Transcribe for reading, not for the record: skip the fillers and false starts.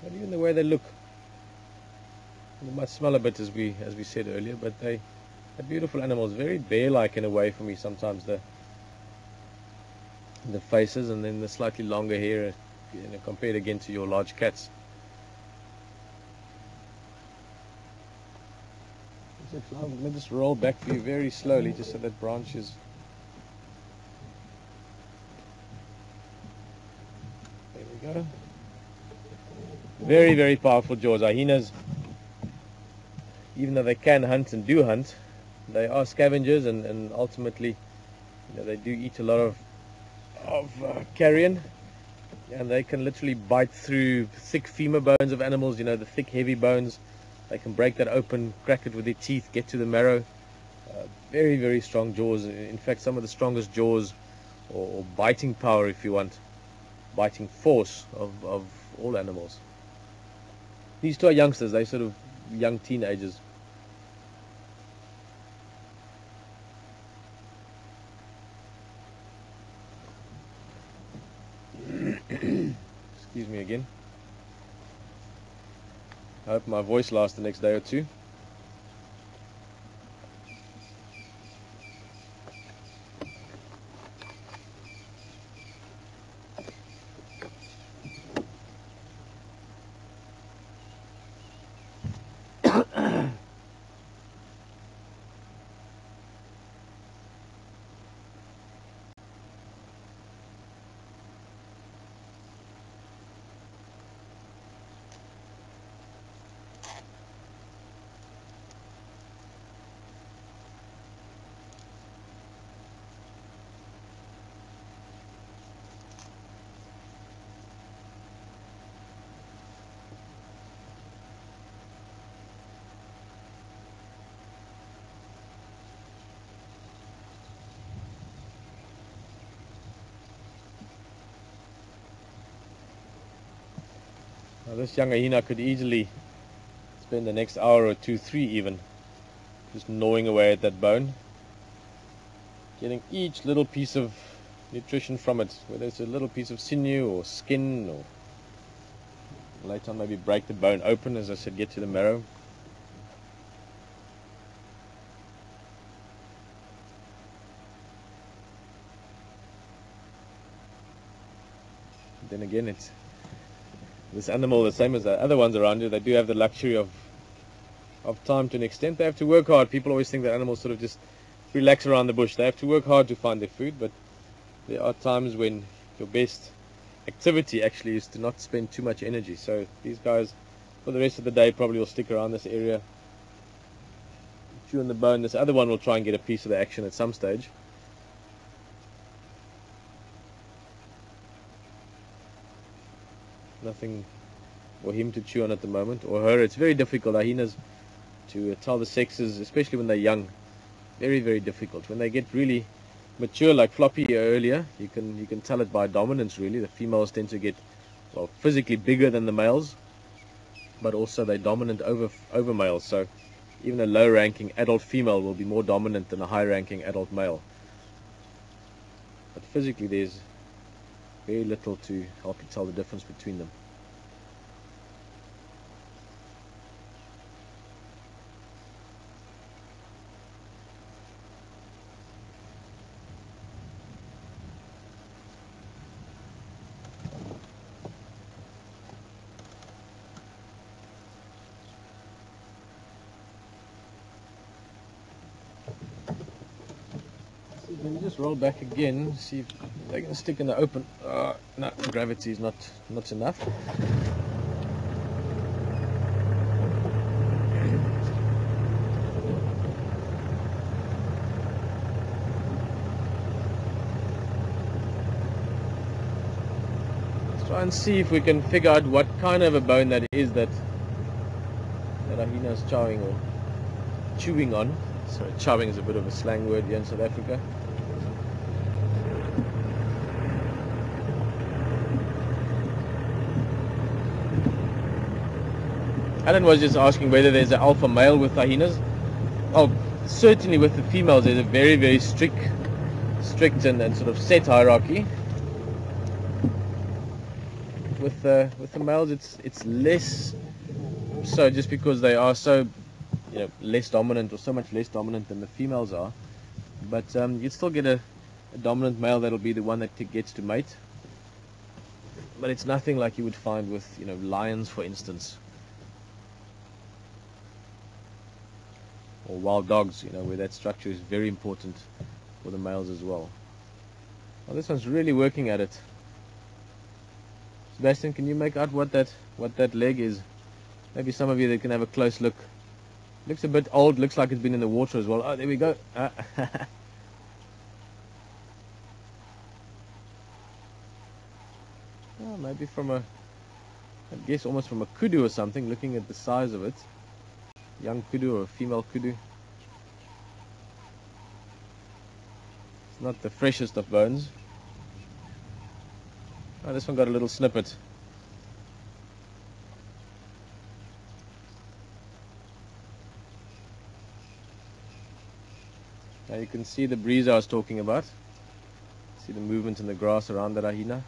and even the way they look. They might smell a bit, as we said earlier, but they're beautiful animals, very bear-like in a way for me sometimes. The faces, and then the slightly longer hair, compared again to your large cats. Let me just roll back for you very slowly, just so that branch is. There we go. Very, very powerful jaws. Hyenas, even though they can hunt and do hunt, they are scavengers, and ultimately, they do eat a lot of carrion, and they can literally bite through thick femur bones of animals, the thick, heavy bones. They can break that open, crack it with their teeth, get to the marrow. Very, very strong jaws. In fact, some of the strongest jaws, or biting power, if you want, biting force of all animals. These two are youngsters. They're sort of young teenagers. Excuse me again. I hope my voice lasts the next day or two. Now, this young hyena could easily spend the next hour or two, three even, just gnawing away at that bone, getting each little piece of nutrition from it, whether it's a little piece of sinew or skin, or later on maybe break the bone open, as I said, get to the marrow. Then again, it's this animal, the same as the other ones around here. They do have the luxury of time to an extent. They have to work hard. People always think that animals sort of just relax around the bush. They have to work hard to find their food, but there are times when your best activity actually is to not spend too much energy. So these guys, for the rest of the day, probably will stick around this area, chew on the bone. This other one will try and get a piece of the action at some stage. Nothing for him to chew on at the moment, or her. It's very difficult, hyenas, to tell the sexes, especially when they're young. Very, very difficult. When they get really mature, like Floppy earlier, you can tell it by dominance, really. The females tend to get, well, physically bigger than the males, but also they're dominant over males. So even a low-ranking adult female will be more dominant than a high-ranking adult male. But physically, there's very little to help you tell the difference between them. Let me just roll back again, see if they can stick in the open. No, gravity is not enough. Let's try and see if we can figure out what kind of a bone that is that hyena is chowing or chewing on. Sorry, chowing is a bit of a slang word here in South Africa. Alan was just asking whether there's an alpha male with hyenas. Oh, certainly with the females there's a very, very strict and sort of set hierarchy. With with the males, it's less so, just because they are so, less dominant, or so much less dominant than the females are. But you'd still get a dominant male that'll be the one that gets to mate. But it's nothing like you would find with, lions, for instance, or wild dogs, where that structure is very important for the males as well. Well, this one's really working at it. Sebastian, can you make out what that leg is? Maybe some of you that can have a close look. Looks a bit old, looks like it's been in the water as well. Oh, there we go. Oh, maybe I guess almost from a kudu or something, looking at the size of it. Young kudu or a female kudu. It's not the freshest of bones. Oh, this one got a little snippet. Now you can see the breeze I was talking about. See the movement in the grass around that hyena.